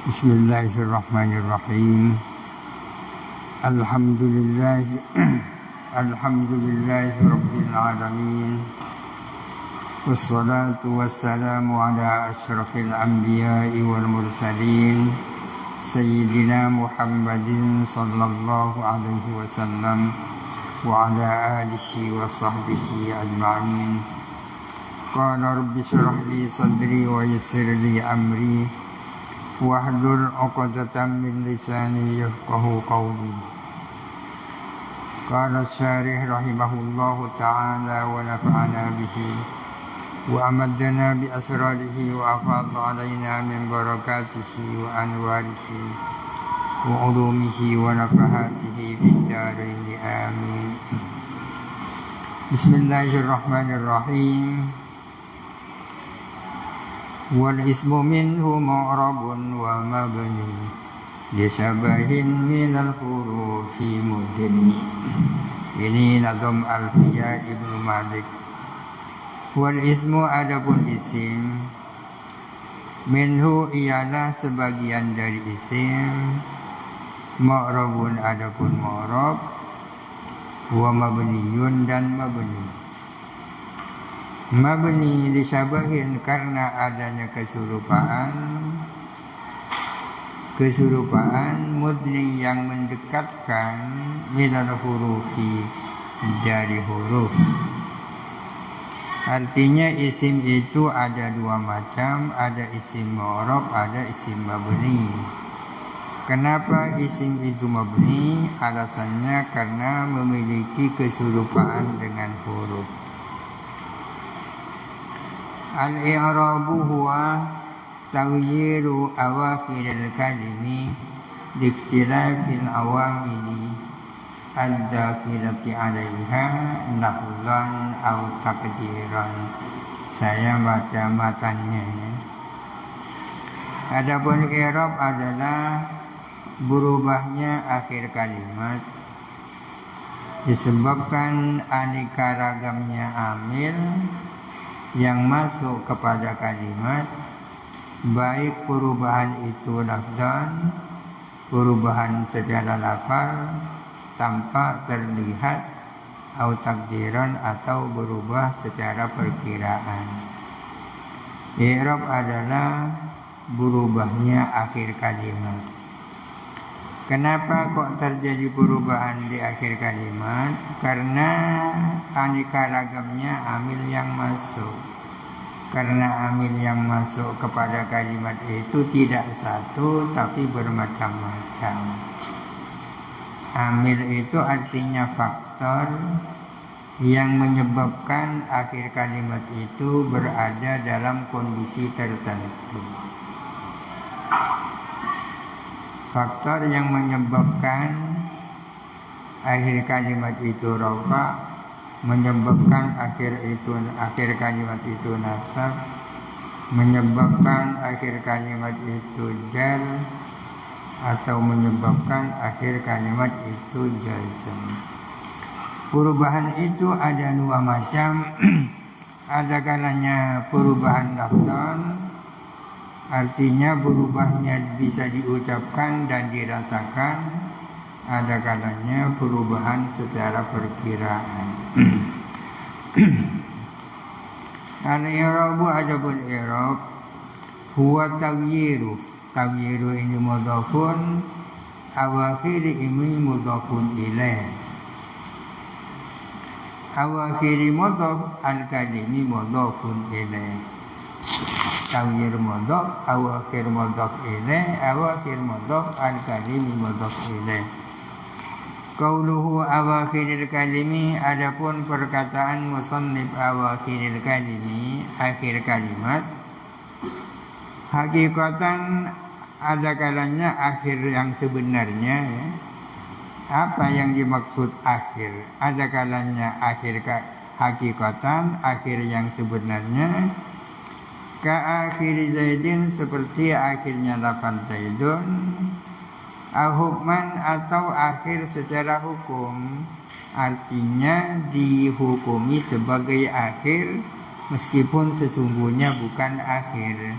Bismillahirrahmanirrahim. Alhamdulillahi rabbil alamin. Wassalatu wassalamu ala asyrafil anbiya'i wal mursalin Sayyidina Muhammadin sallallahu alaihi wasallam wa ala alihi wa sahbihi ajma'in. Qala rabbi shrah li sadri wa yassir li amri wahlul 'uqdatam min lisani yafqahu qawli. Qala syarih rahimahullahu ta'ala wa nafa'ana bihi wa amadana bi asrarihi wa afadha alaina min barakatihi wa anwarihi wa ulumihi wa nafahatihi fid darain amin. Bismillahirrahmanirrahim. Wal ismu minhu mu'rabun wa mabni lisyabahin minal hurufi mudni. Ini nazam Alfiyah Ibnu Malik. Wal ismu adapun isim, minhu ialah sebagian dari isim, mu'rabun adapun mu'rab, wa mabniyun dan mabni. Mabni disyabahin karena adanya keserupaan mudni yang mendekatkan minal hurufi dari huruf. Artinya isim itu ada dua macam, ada isim mu'rab, ada isim mabni. Kenapa isim itu mabni? Alasannya karena memiliki keserupaan dengan huruf. Al-i'rabu huwa taghyiru awakhiril kalimi liikhtilafil awamili ad-dakhilati 'alaiha nahlan aw taqdiran. Saya baca matanya ya. Adapun i'rab adalah berubahnya akhir kalimat disebabkan aneka ragamnya amil yang masuk kepada kalimat, baik perubahan itu lafzan, perubahan secara lafaz tanpa terlihat, atau takdiran atau berubah secara perkiraan. I'rab adalah berubahnya akhir kalimat. Kenapa kok terjadi perubahan di akhir kalimat? Karena aneka ragamnya amil yang masuk. Karena amil yang masuk kepada kalimat itu tidak satu tapi bermacam-macam. Amil itu artinya faktor yang menyebabkan akhir kalimat itu berada dalam kondisi tertentu. Faktor yang menyebabkan akhir kalimat itu rafa, menyebabkan akhir kalimat itu nasab, menyebabkan akhir kalimat itu jar, atau menyebabkan akhir kalimat itu jazm. Perubahan itu ada dua macam. Ada kalanya perubahan lafzan, artinya berubahnya bisa diucapkan dan dirasakan. Ada kalanya perubahan secara perkiraan. Al-i'rabu adapun i'rab huwa taghyiru. Taghyiru ini mudhafun, awakhiri ini mudhafun ilaih. Awakhiri mudhaf, al-kalimi mudhafun ilaih. Taghyiru mudhaf, awakhir mudhaf ilaih, awakhir mudhaf, al-kalimi mudhaf ilaih. Qauluhu awakhiril kalimi, adapun perkataan musannif awakhiril kalimi, akhir kalimat, hakikatan ada kalanya akhir yang sebenarnya ya. Apa yang dimaksud akhir? Ada kalanya akhir hakikatan, akhir yang sebenarnya. Ka akhir Zaidin, seperti akhirnya lapan Zaidun. Hukman, atau akhir secara hukum, artinya dihukumi sebagai akhir meskipun sesungguhnya bukan akhir.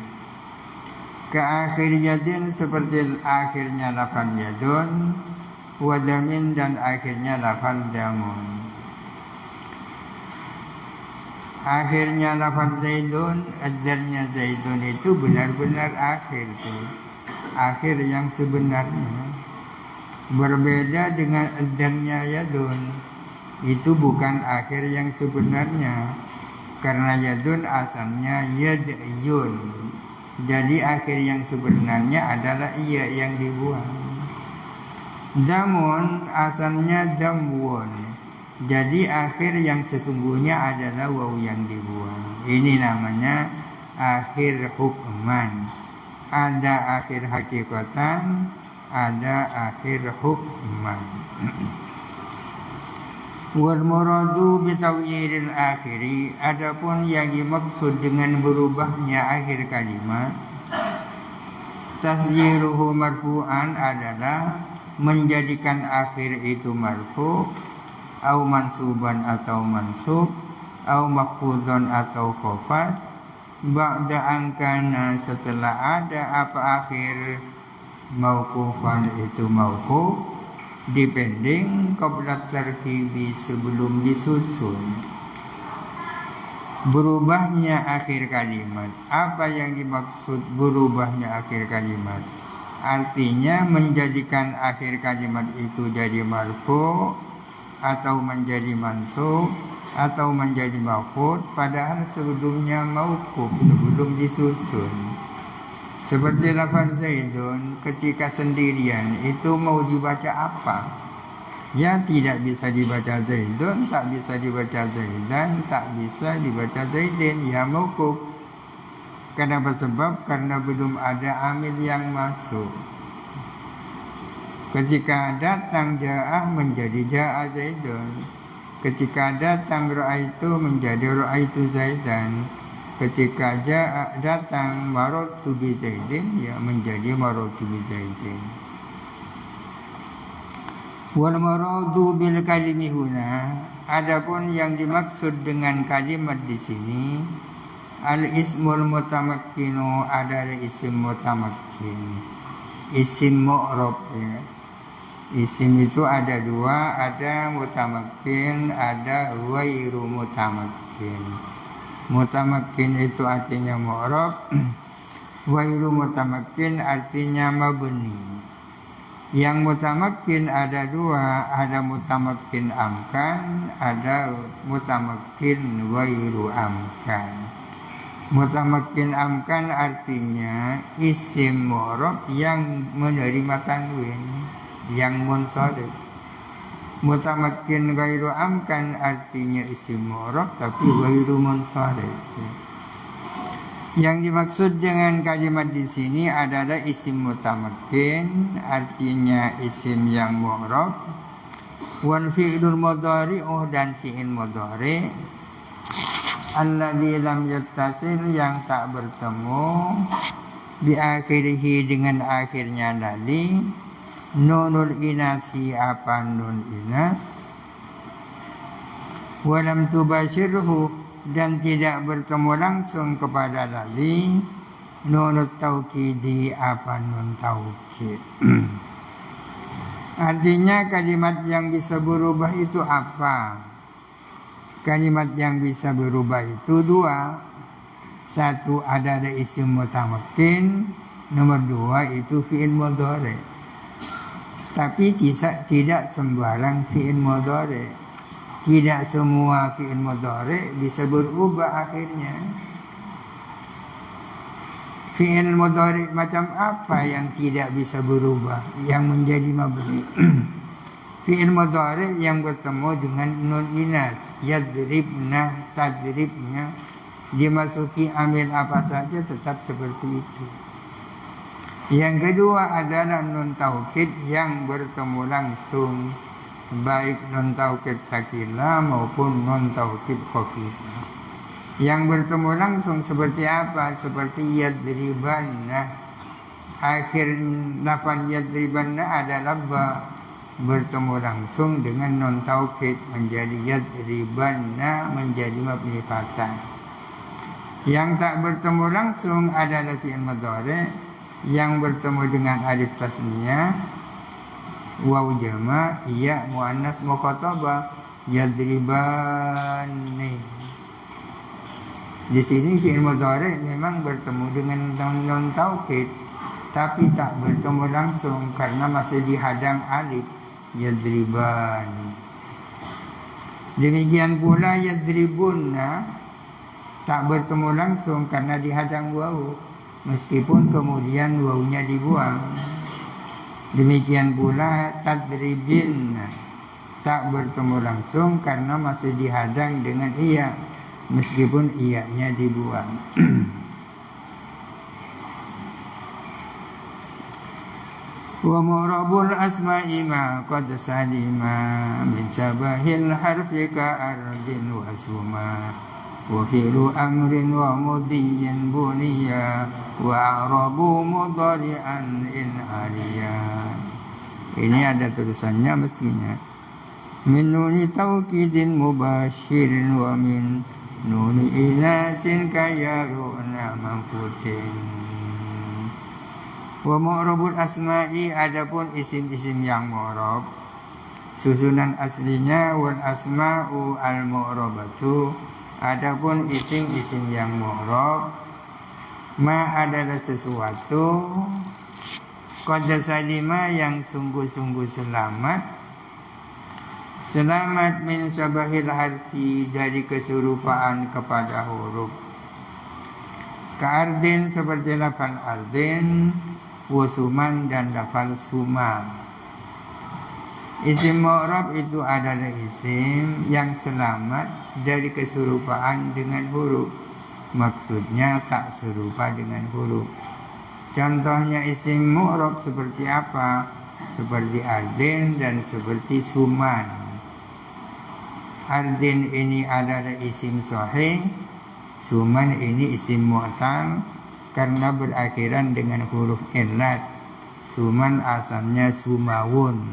Ka akhir yadin seperti akhirnya lafal yadun, wadamin dan akhirnya lafal damun. Akhirnya lafal zaidun, adarnya zaidun itu benar-benar akhir tuh. Akhir yang sebenarnya. Berbeda dengan adarnya yadun. Itu bukan akhir yang sebenarnya. Karena yadun asalnya yadyun. Jadi akhir yang sebenarnya adalah iya yang dibuang. Damun asalnya damwun. Jadi akhir yang sesungguhnya adalah waw yang dibuang. Ini namanya akhir hukman. Ada akhir hakikatan, ada akhir hukman. Wal muradu bi taghyiril akhiri, adapun yang dimaksud dengan berubahnya akhir kalimat, tasyiruhu marfu'an adalah menjadikan akhir itu marfu', au mansuban atau mansub, au maqfudun atau khafad, ba'da angkana setelah ada apa akhir mauqufan itu mauquf, dipending qabla tarkibi sebelum disusun. Berubahnya akhir kalimat. Apa yang dimaksud berubahnya akhir kalimat? Artinya menjadikan akhir kalimat itu jadi marfu atau menjadi mansub atau menjadi maf'ul padahal sebelumnya mauquf, sebelum disusun. Seperti lafaz zaidun ketika sendirian itu mau dibaca apa? Ya tidak bisa dibaca zaidun, tak bisa dibaca zaidan, tak bisa dibaca zaidin, ya mauquf. Kenapa? Sebab karena belum ada amil yang masuk. Ketika datang ja'ah menjadi ja'a zaidun. Ketika datang ra'aitu menjadi ra'aitu zaidan. Ketika datang marartu bi zaidin, ya menjadi marartu bi zaidin. Wal maradu bil kalimi huna, adapun yang dimaksud dengan kalimat di sini al ismul mutamakkinu, adalah isim mutamakkin, isim mu'rab ya. Isim itu ada dua, ada mutamakkin, ada ghairu mutamakkin. Mutamakkin itu artinya mu'rab, ghairu mutamakkin artinya mabni. Yang mutamakkin ada dua, ada mutamakkin amkan, ada mutamakkin ghairu amkan. Mutamakkin amkan artinya isim mu'rab yang menerima tanwin, yang munsharif. Mutamakkin ghairu amkan artinya isim mu'rab tapi ghairu munsharif. Yang dimaksud dengan kalimat di sini adalah isim mutamakkin, artinya isim yang mu'rab, wal fi'lul mudhari'u, dan fi'il mudhari' alladzi lam yattasil, yang tak bertemu, bi akhirihi dengan akhirnya lali, nunul inasi, apa nun inas, walam tubashirhu, dan tidak bertemu langsung kepada lali, nunut taukidi, apa nun taukid. Artinya kalimat yang bisa berubah itu apa? Kalimat yang bisa berubah itu dua. Satu adalah isim mutamakkin, nomor dua itu fi'il mudhari'. Tapi tidak sembarang fi'il mudhari'. Tidak semua fi'il mudhari' bisa berubah akhirnya. Fi'il mudhari' macam apa yang tidak bisa berubah, yang menjadi mabni? Fi'il mudhari' yang bertemu dengan nun inas, yadribna, tadribnya, dimasuki amil apa saja tetap seperti itu. Yang kedua adalah nun taukid yang bertemu langsung, baik nun taukid sakinah maupun nun taukid khafifah. Yang bertemu langsung seperti apa? Seperti yadribanna. Akhir lafaz yadribanna adalah ba, bertemu langsung dengan nun taukid menjadi yadribanna, menjadi mabni fathah. Yang tak bertemu langsung adalah fi'il mudhari', yang bertemu dengan alif tasniyah, waw jama, iya muannas mukhatabah, yadribani. Di sini fi'il mudhari memang bertemu dengan nun taukid, tapi tak bertemu langsung karena masih dihadang alif, yadriban. Demikian pula yadribunna tak bertemu langsung karena dihadang waw, meskipun kemudian wawnya dibuang. Demikian pula tadribin tak bertemu langsung karena masih dihadang dengan iya, meskipun iyanya dibuang. Wa mu'rabul asma'i ma qad salima min syabahil harfi ka ardin wa suma wa fi'lu amrin wa mudiyyin buniya wa a'rabu mudhari'an in aliya. Ini ada tulisannya mestinya min nuni taukidin mubashirin wa min nuni inasin kayaruna manfutin. Wa mu'rabul asma'i, adapun isim-isim yang mu'rab, susunan aslinya wal asma'u al mu'rabatu, adapun isim-isim yang mu'rab, ma adalah sesuatu qad salima yang sungguh-sungguh selamat min sabahil harfi dari keserupaan kepada huruf. Ka'ardin seperti lafal ardin, wasuman dan lafal suma. Isim mu'rab itu adalah isim yang selamat dari keserupaan dengan huruf. Maksudnya tak serupa dengan huruf. Contohnya isim mu'rab seperti apa? Seperti ardin dan seperti suman. Ardin ini adalah isim sahih, suman ini isim mu'tal karena berakhiran dengan huruf illat. Suman asalnya sumawun,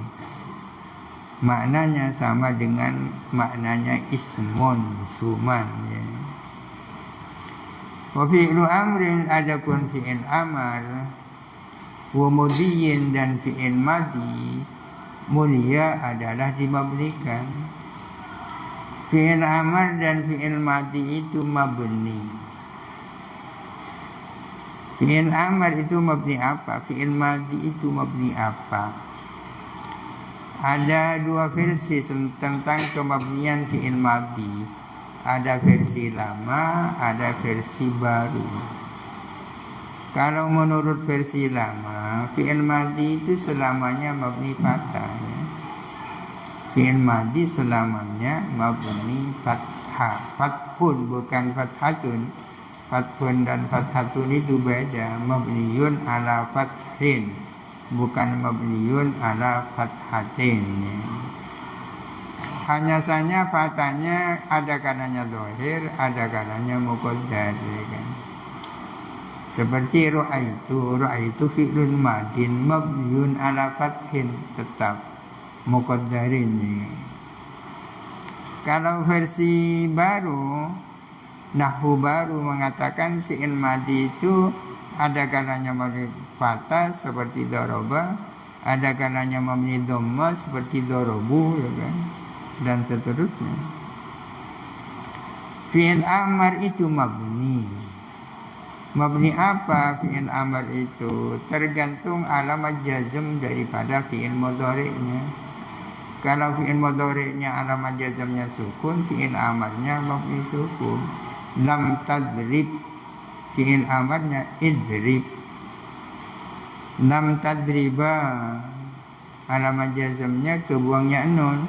maknanya sama dengan maknanya ismun, suman ya. Wa fi'lu amrin, adapun fi'il amar, wa mudiyyin dan fi'il madi, mulia adalah dimabnikan. Fi'il amar dan fi'il madi itu mabni. Fi'il amar itu mabni apa? Fi'il madi itu mabni apa? Ada dua versi tentang kemabnian fi'il madi. Ada versi lama, ada versi baru. Kalau menurut versi lama, fi'il madi itu selamanya mabni fathah ya. Fi'il madi selamanya mabni fathah. Fathun bukan fathatun. Fathun dan fathatun itu beda. Mabniyun ala fathin, bukan mabniyun ala fathatin ya. Hanya saja fathahnya ada kanannya dohir, ada kanannya muqaddar ya kan. Seperti ru'aitu fi'lun madin mabniyun ala fathin, tetap muqaddarin ya. Kalau versi baru, nahwu baru mengatakan fi'il madi itu ada kalanya mabni fathah seperti doroba, ada kalanya mabni dhamma seperti dorobu ya kan, dan seterusnya. Fi'il amar itu mabni. Mabni apa fi'il amar itu? Tergantung alamat jazm daripada fi'il mudhari'nya. Kalau fi'il mudhari'nya alamat jazmnya sukun, fi'il amarnya mabni sukun. Lam tadrib, fi'il amarnya idrib. Lam tadriba, alamat jazmnya kebuangnya nun,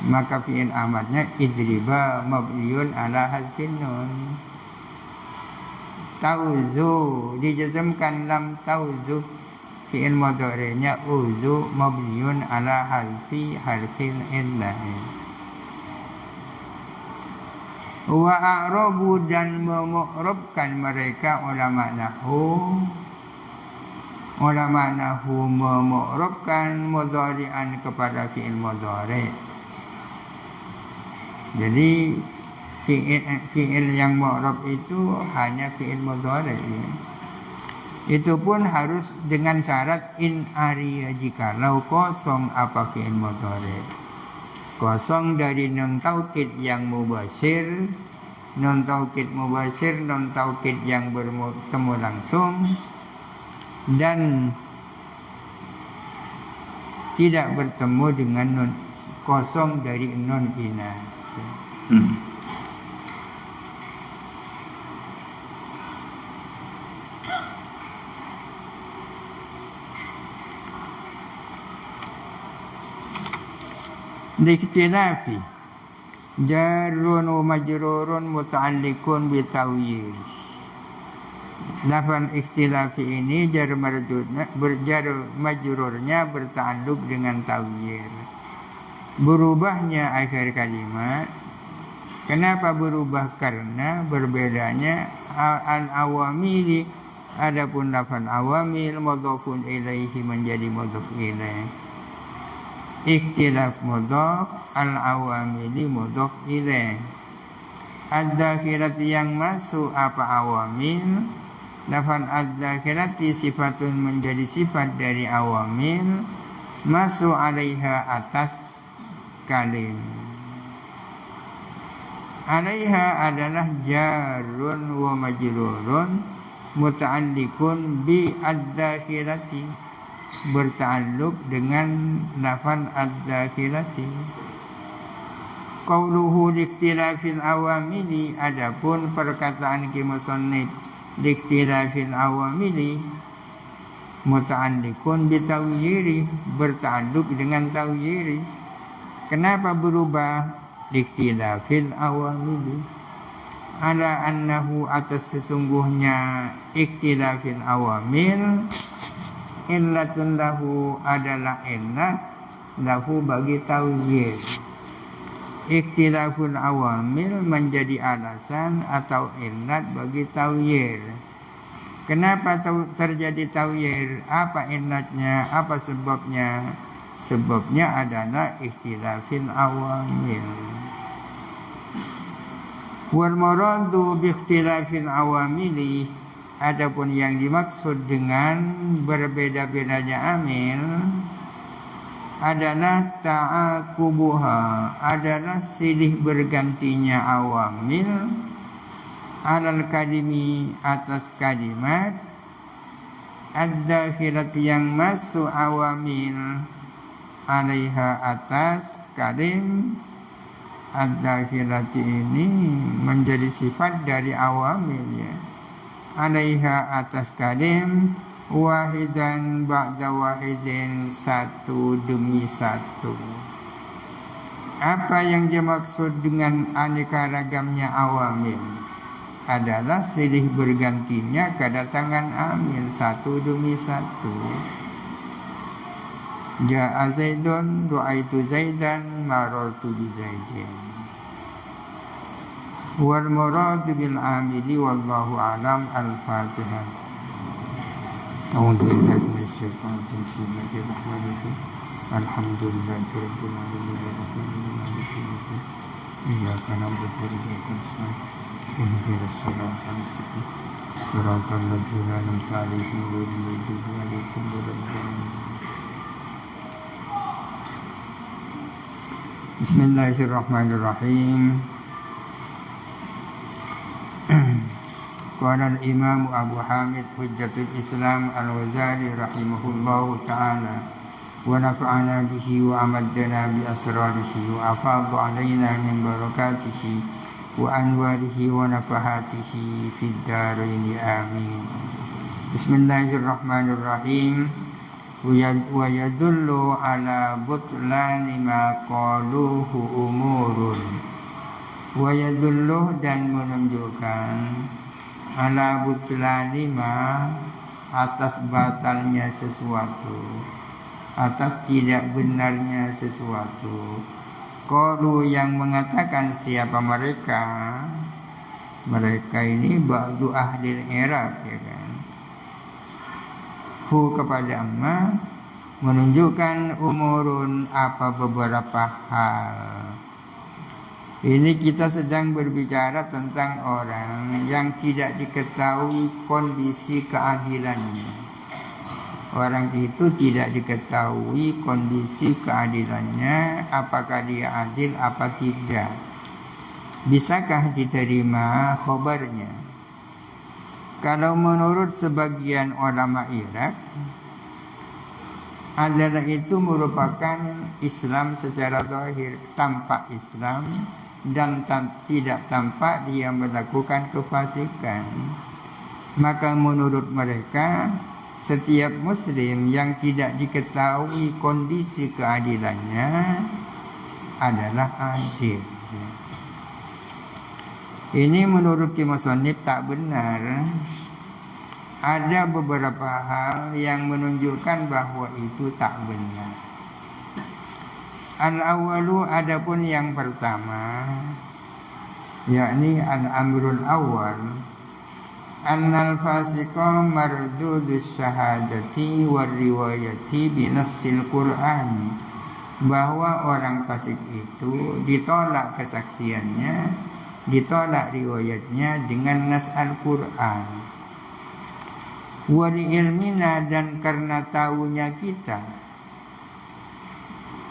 maka fi'il amarnya idriba mabniun ala hadfin nun. Tauzu dijazmkan lam tauzu, fi'il mudhari'nya uzu mabniun ala harfin illah. Wa a'rabu dan memu'rabkan mereka ulama nahwu memu'rabkan mudhari'an kepada fi'il mudhari'. Jadi fi'il yang mu'rab itu hanya fi'il mudhari'. Itu pun harus dengan syarat in aria, jikalau kosong apa fi'il mudhari. Kosong dari nun taukid yang mubashir, nun taukid mubashir, nun taukid yang bertemu langsung, dan tidak bertemu dengan nun, kosong dari nun inas. Likhtilafi jarun wa majrurun muta'alliqun bitawyiz. Lafal ikhtilafi ini jar majrurnya berta'alluq dengan tawyir. Berubahnya akhir kalimat. Kenapa berubah? Karena berbedanya al-awamili. Adapun lafal awamil mudhafun ilaihi menjadi mudhaf ilaih. Ikhtilaf mudhaf, al-awamili mudhaf ilaih. Ad-dakhilati yang masuk apa awamil. Lafal ad-dakhilati sifatun menjadi sifat dari awamil, masuk alaiha atas kalim. Alaiha adalah jarun wa majrurun muta'alliqun bi ad-dakhilati, berta'alluq dengan lafal ad-dakhilati. Qauluhu likhtilafil awamili, adapun perkataan musannif likhtilafil awamili muta'alliqun bi tawyiri, berta'alluq dengan tawyiri. Kenapa berubah? Likhtilafil awamili ala annahu, atas sesungguhnya ikhtilafil awamil illatun lahu adalah illat lahu bagi tawyir. Ikhtilaful awamil menjadi alasan atau illat bagi tawyir. Kenapa terjadi tawyir? Apa illatnya? Apa sebabnya? Sebabnya adalah ikhtilafil awamil. Wal muradu bi ikhtilafil awamili, adapun yang dimaksud dengan berbeda-bedanya amil adalah ta'aqubuha, adalah silih bergantinya awamil alal kalimi, atas kalimat, ad-dakhilat yang masuk awamil alaiha, atas kalim. Ad-dakhilati ini menjadi sifat dari awamil, ya. Alaiha, atas kalim, wahidan ba'da wahidin, satu demi satu. Apa yang dimaksud dengan aneka ragamnya awamil? Adalah silih bergantinya kedatangan amil satu demi satu. Ja'a Zaidun, du'aitu Zaidan, marartu bi Zaidin. Wal muradu bil amili wallahu alam. Al-Fatihah. A'udzu billahi minasy syaithanir rajim. Bismillahirrahmanirrahim. Alhamdulillahirabbil alamin arrahmanir rahim. Iyyaka na'budu wa iyyaka nasta'in. Ihdinas siratal mustaqim. Siratal ladzina an'amta 'alaihim ghairil maghdubi 'alaihim waladdallin. Bismillahirrahmanirrahim. Qala al-Imam Abu Hamid Hujjatul Islam Al-Ghazali rahimahullahu ta'ala wa nafa'ana bihi wa amaddana bi asrarihi wa afadha alaina min barakatihi wa anwarihi wa nafahatihi fid darain, amin. Bismillahirrahmanirrahim. Wa yadullu ala butlani ma qaluhu umurun. Wa yadullu, dan menunjukkan, ala butlani ma, atas batalnya sesuatu, atas tidak benarnya sesuatu. Qalu, yang mengatakan siapa mereka? Mereka ini ba'du ahli Iraq, ya kan? Hu, kepada amma, menunjukkan umurun, apa beberapa hal. Ini kita sedang berbicara tentang orang yang tidak diketahui kondisi keadilannya. Orang itu tidak diketahui kondisi keadilannya, apakah dia adil apa tidak. Bisakah diterima khabarnya? Kalau menurut sebagian ulama Irak, adalah itu merupakan Islam secara zahir, tampak Islam dan tidak tampak dia melakukan kefasikan. Maka menurut mereka, setiap muslim yang tidak diketahui kondisi keadilannya adalah adil. Ini menurut musannif tak benar. Ada beberapa hal yang menunjukkan bahwa itu tak benar. Al-awwalu, adapun yang pertama, yakni al-amrul awal, annal fasiqa mardudus syahadati war riwayati binassil Qur'an, bahwa orang fasik itu ditolak kesaksiannya, ditolak riwayatnya dengan nas Al-Qur'an. Wali ilmina, dan karena tahunya kita.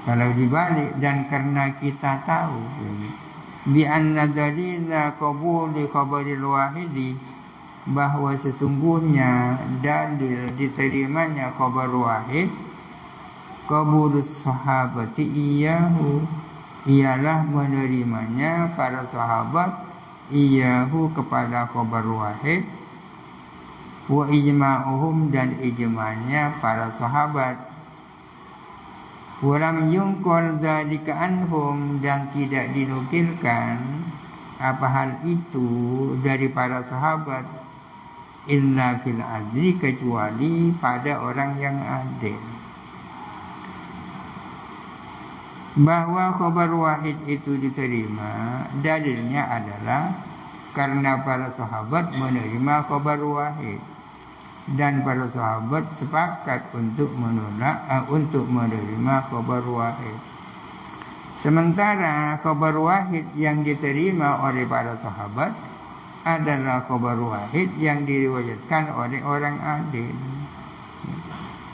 Kalau dibalik, dan karena kita tahu, bi anna dalila qabuli khabaril wahidi, bahwa sesungguhnya dalil diterimanya khabar wahid, qabulus sahabati iyahu, ialah menerimanya para sahabat iyahu kepada khabar wahid, wa ijma'uhum, dan ijma'nya para sahabat, walam yungkol dzalika anhum, dan tidak dinukilkan apa hal itu dari para sahabat, illa fil adli, kecuali pada orang yang adil. Bahwa khabar wahid itu diterima, dalilnya adalah karena para sahabat menerima khabar wahid, dan para sahabat sepakat untuk menolak, untuk menerima khabar wahid. Sementara khabar wahid yang diterima oleh para sahabat adalah khabar wahid yang diriwayatkan oleh orang adil.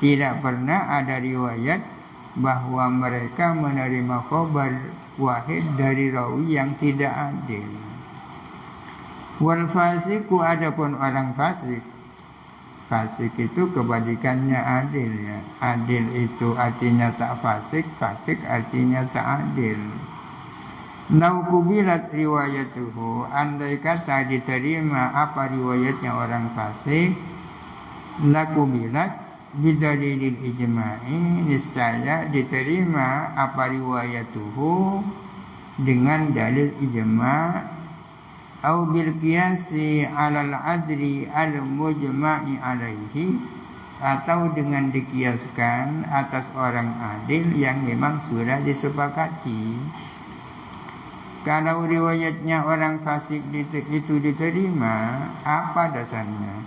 Tidak pernah ada riwayat bahwa mereka menerima khabar wahid dari rawi yang tidak adil. Wal fasiku, adapun orang fasik, fasik itu kebalikannya adil, ya. Adil itu artinya tak fasik, fasik artinya tak adil. Lau kubilat riwayatuhu, andai kata diterima apa riwayatnya orang fasik, la kubilat bidalilil ijma'i, niscaya diterima apa riwayatuhu dengan dalil ijma', au bil qiyasi 'alal adli al mujma'i alaihi, atau dengan dikiaskan atas orang adil yang memang sudah disepakati. Kalau riwayatnya orang fasik itu diterima, apa dasarnya?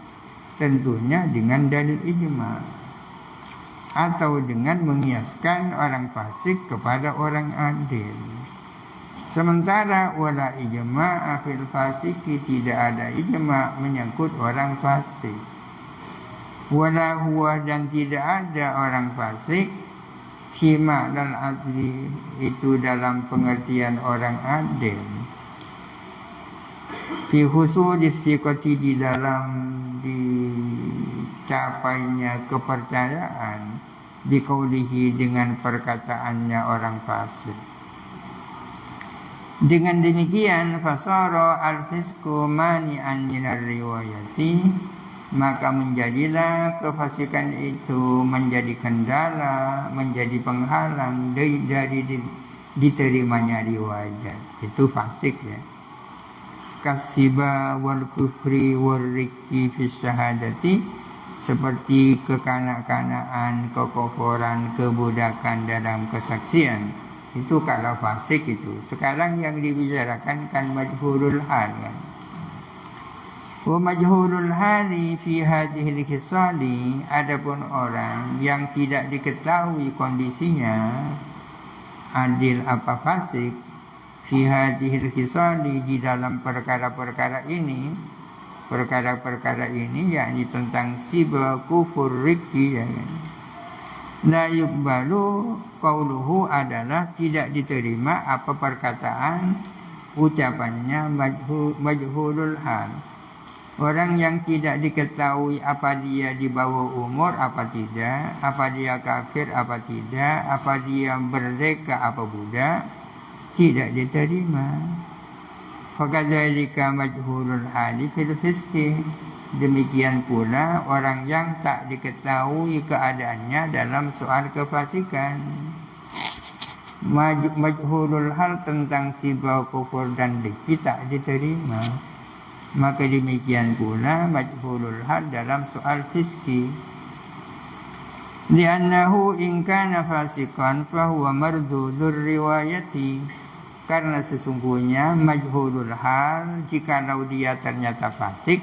Tentunya dengan dalil ijma', atau dengan mengiaskan orang fasik kepada orang adil. Sementara wala ijma' fil fasiki, tidak ada ijma' menyangkut orang fasik. Wala huwa, dan tidak ada orang fasik hima dan adli, itu dalam pengertian orang adil. Fi husuli thiqati, di dalam dicapainya kepercayaan, biqaulihi, dengan perkataannya orang fasik. Dengan demikian, fasara al-fisqu mani'an minar riwayati, maka menjadilah kefasikan itu menjadi kendala, menjadi penghalang dari diterimanya riwayat. Itu fasik, ya. Kasiba wal kufri wal rikki fi syahadati, seperti kekanak-kanaan, kekoforan, kebudakan dalam kesaksian. Itu kalau fasik itu. Sekarang yang dibicarakan kan majhulul hal, kan. Wa majhulul hali fi hadhil khisali, adapun orang yang tidak diketahui kondisinya adil apa fasik, fi hadhil khisali, di dalam perkara-perkara ini, yakni tentang siba, kufur, rikki, ya kan. La yuqbalu qauluhu, adalah tidak diterima apa perkataan ucapannya majhulul hal. Orang yang tidak diketahui apa dia di bawah umur apa tidak, apa dia kafir apa tidak, apa dia merdeka apa budak, tidak diterima. Fakadzalika majhulul hali fil fiski. Demikian pula orang yang tak diketahui keadaannya dalam soal kefasikan. Majhulul hal tentang sibau, kufur dan rikki tak diterima. Maka demikian pula majhulul hal dalam soal fiski. Li'annahu in kana fasiqan fahuwa mardudur riwayati. Karena sesungguhnya majhulul hal, jikalau dia ternyata fasik,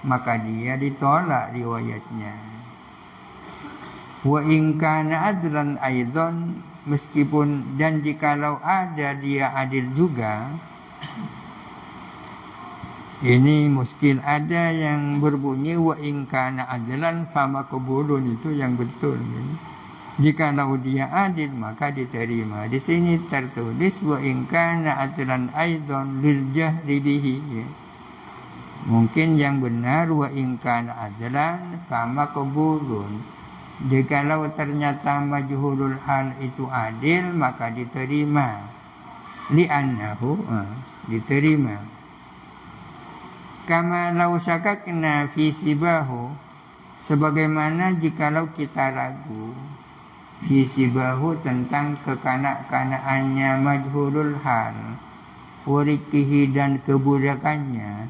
maka dia ditolak riwayatnya. Wa in kana adlan aidan, meskipun dan jikalau ada dia adil juga. Ini muskil, ada yang berbunyi wa in kana adlan fama qabulun, itu yang betul. Jikalau dia adil maka diterima. Di sini tertulis wa in kana adlan aidan lil jahri bihi. Mungkin yang benar wa in kana adlan fama qabulun. Jikalau ternyata majhulul hal itu adil maka diterima. Li'annahu, diterima. Kama lau syakakna fi sibahu, sebagaimana jikalau kita ragu fi sibahu tentang kekanak-kanaannya majhulul hal, warikihi dan kebudakannya,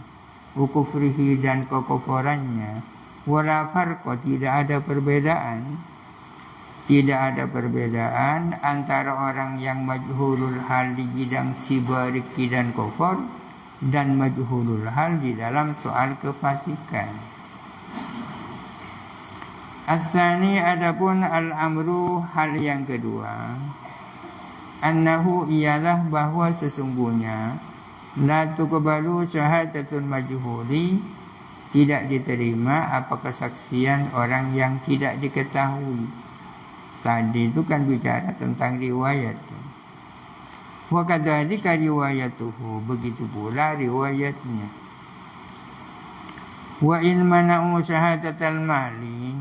ukufrihi dan kekufurannya, wala farqa, tidak ada perbedaan antara orang yang majhulul hal di bidang siba, rikki dan kufur, dan majhulul hal di dalam soal kefasikan. As-sani, adapun al-amru, hal yang kedua, annahu, ialah bahwa sesungguhnya la tuqbalu syahadatul majhuli, tidak diterima apa kesaksian orang yang tidak diketahui. Tadi itu kan bicara tentang riwayat. Wa kadzalika riwayatuhu, begitu pula riwayatnya. Wa in mana'u syahadatal mali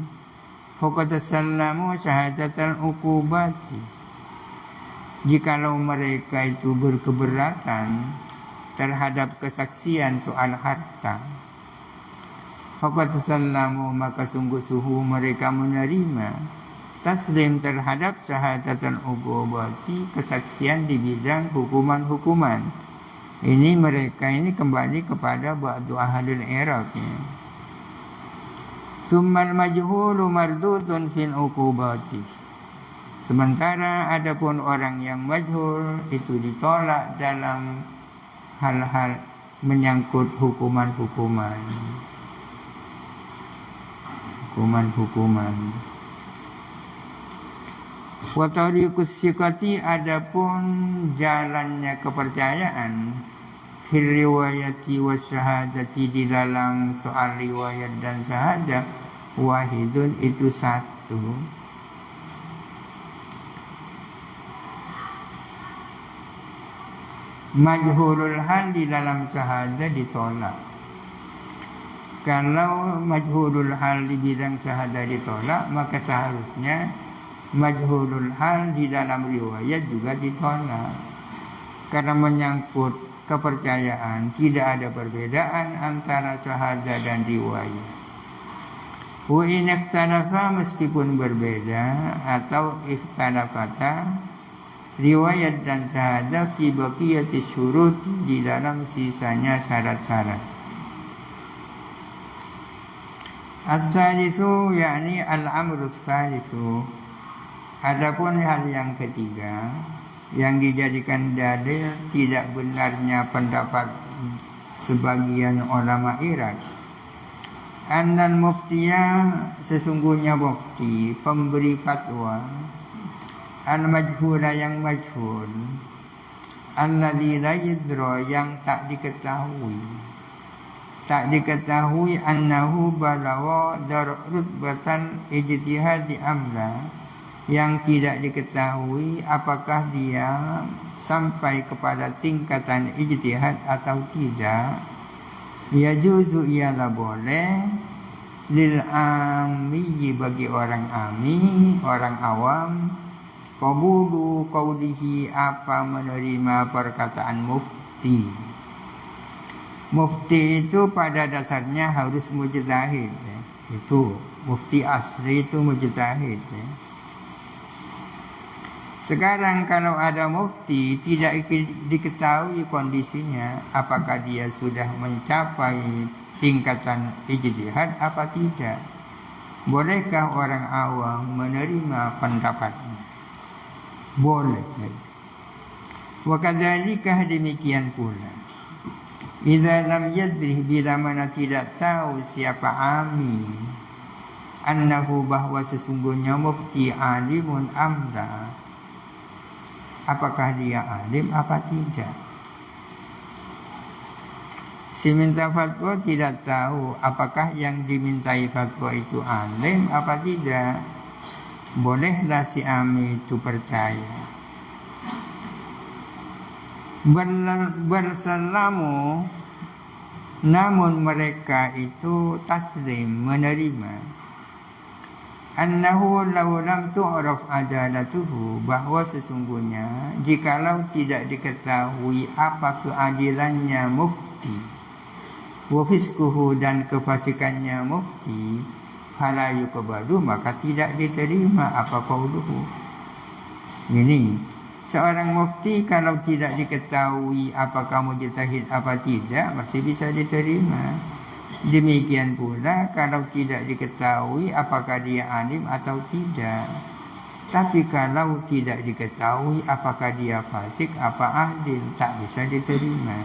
faqad sallamu syahadatal uqubati. Jikalau mereka itu berkeberatan terhadap kesaksian soal harta, faqad sallamu, maka sungguh-sungguh mereka menerima taslim terhadap syahadatul uqubati, kesaksian di bidang hukuman-hukuman. Ini mereka ini kembali kepada ba'du ahlul Iraq. Summal majhulu mardudun fil uqubati. Sementara adapun orang yang majhul itu ditolak dalam hal-hal menyangkut hukuman-hukuman. Wa tariqus siqati, adapun jalannya kepercayaan, fil riwayati wa syahadati, di dalam soal riwayat dan syahadat, wahidun, itu satu. Majhulul hal di dalam syahadat ditolak. Kalau majhulul hal di bidang syahadat ditolak, maka seharusnya majhulul hal di dalam riwayat juga ditolak. Karena menyangkut kepercayaan, tidak ada perbedaan antara syahadat dan riwayat. Wa in ikhtalafa, meskipun berbeda atau ikhtalafata, riwayat dan syahadat fi baqiyati syurut, di dalam sisanya syarat-syarat. As-salisu, yakni al-amru as-salisu, adapun hal yang ketiga yang dijadikan dalil tidak benarnya pendapat sebagian ulama Irak, annal muftiya, sesungguhnya mufti, pemberi fatwa, al-majhula yang majhul, alladzi la yadra, yang tak diketahui, annahu balagha rutbatan ijtihadi amla, yang tidak diketahui apakah dia sampai kepada tingkatan ijtihad atau tidak. Yajuzu, ialah boleh, lil ammi, bagi orang ami, orang awam, qabulu qaulihi, apa menerima perkataan mufti. Mufti itu pada dasarnya harus mujtahid, ya. Itu mufti asli itu mujtahid, ya. Sekarang kalau ada mufti tidak diketahui kondisinya, apakah dia sudah mencapai tingkatan ijtihad apa tidak. Bolehkah orang awam menerima pendapatnya? Boleh. Wa kadzalika, demikian pula, idza lam yadri, bila mana tidak tahu siapa ami, annahu, bahwa sesungguhnya mufti alimun amra, apakah dia alim apa tidak. Si minta fatwa tidak tahu apakah yang dimintai fatwa itu alim apa tidak. Bolehlah si ami itu percaya. Bersalamu, namun mereka itu taslim, menerima, annahu law lam tu'raf adalatuhu, bahwa sesungguhnya jikalau tidak diketahui apa keadilannya mufti, wa fisquhu, dan kefasikannya mufti, fala yuqbalu, maka tidak diterima apa qauluhu. Ini seorang mufti kalau tidak diketahui apakah mujtahid apa tidak, masih bisa diterima. Demikian pula kalau tidak diketahui apakah dia alim atau tidak. Tapi kalau tidak diketahui apakah dia fasik apa adil, tak bisa diterima.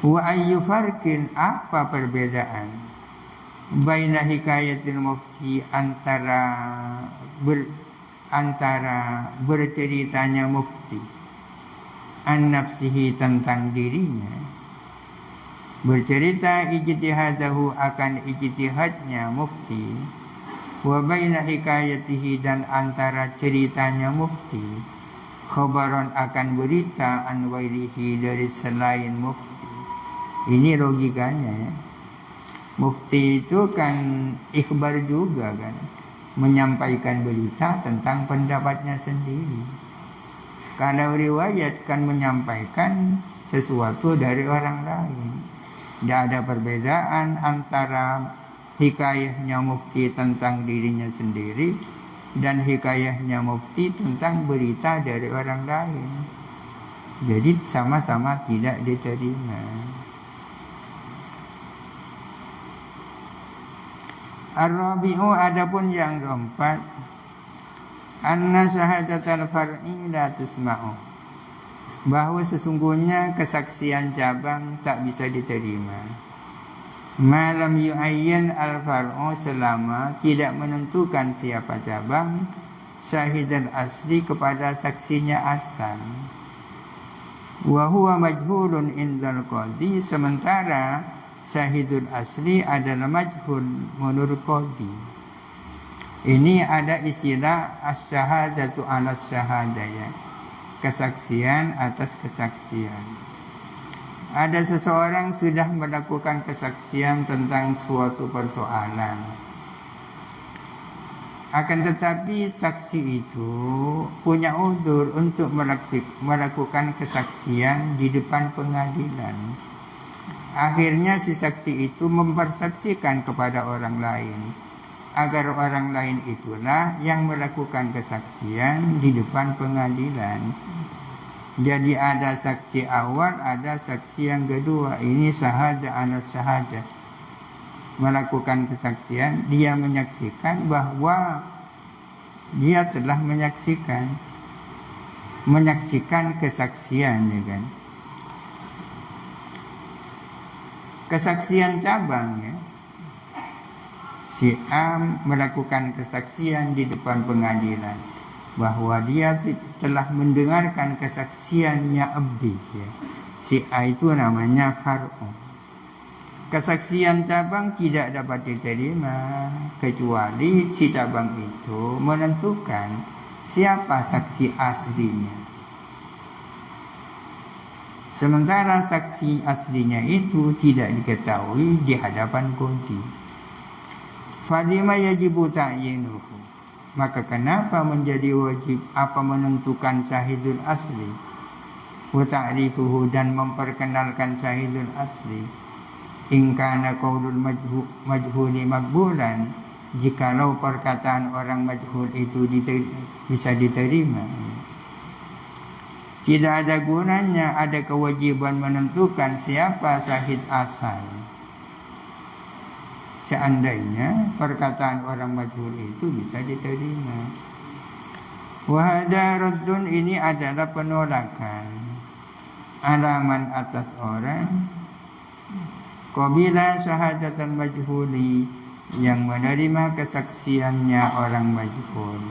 Wa ayyu farqin, apa perbedaan, baina hikayatil mufti, antara berceritanya mufti an nafsihi, tentang dirinya, bercerita ijtihadahu, akan ijtihadnya mufti, wa baina hikayatihi, dan antara ceritanya mufti, khabaran, akan berita, an wairihi, dari selain mufti. Ini logikanya, ya. Mufti itu kan ikhbar juga, kan, menyampaikan berita tentang pendapatnya sendiri. Kalau riwayat kan menyampaikan sesuatu dari orang lain. Tidak ada perbedaan antara hikayahnya mufti tentang dirinya sendiri dan hikayahnya mufti tentang berita dari orang lain. Jadi sama-sama tidak diterima. Ar-rabi'u, adapun yang keempat, anna syahadatal far'i la tusma'u, bahwa sesungguhnya kesaksian cabang tak bisa diterima. Malam yu'ayyan al-far'u, selama tidak menentukan siapa cabang, syahidan asli, kepada saksinya asal. Wa huwa majhulun indal qadhi, sementara syahidul asli adalah majhul menurut qadhi. Ini ada istilah as-syahadatu ala syahadah, ya. Kesaksian atas kesaksian. Ada seseorang sudah melakukan kesaksian tentang suatu persoalan, akan tetapi saksi itu punya uzur untuk melakukan kesaksian di depan pengadilan. Akhirnya si saksi itu mempersaksikan kepada orang lain, agar orang lain itulah yang melakukan kesaksian di depan pengadilan. Jadi ada saksi awal, ada saksi yang kedua. Ini syahadah ala syahadah, melakukan kesaksian. Dia menyaksikan bahwa dia telah menyaksikan kesaksian, ya kan. Kesaksian cabang, ya. Si A melakukan kesaksian di depan pengadilan. bahwa dia telah mendengarkan kesaksiannya abdi, ya. Si A itu namanya far'u. Kesaksian cabang tidak dapat diterima kecuali si cabang itu menentukan siapa saksi aslinya. Sementara saksi aslinya itu tidak diketahui di hadapan qadhi. Falima yajibu ta'yinuhu. Maka kenapa menjadi wajib apa menentukan syahidul asli? Wa ta'rifuhu, dan memperkenalkan syahidul asli. In kana qaulul majhuli maqbulan, jikalau perkataan orang majhul itu bisa diterima. Tidak ada gunanya ada kewajiban menentukan siapa syahid asal, seandainya perkataan orang majhul itu bisa diterima. Wa hadza raddun, ini adalah penolakan alaman atas orang qabila syahadatul majhuli, yang menerima kesaksiannya orang majhul.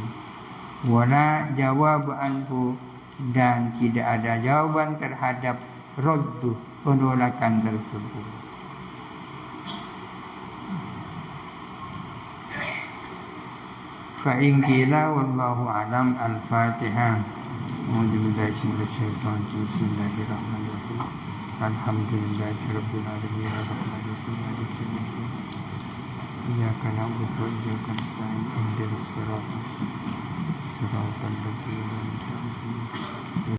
Wala jawab anhu, dan tidak ada jawaban terhadap raddu, penolakan tersebut. Fa in qila wallahu alam. Al-Fatihah. A'udzubillahi minasyaitonir rajim. Bismillahirrahmanirrahim. Alhamdulillahirabbil alamin arrahmanirrahim maliki yaumiddin. Iyyaka na'budu wa iyyaka nasta'in. Ihdinas siratal mustaqim. Siratal ladzina an'amta 'alaihim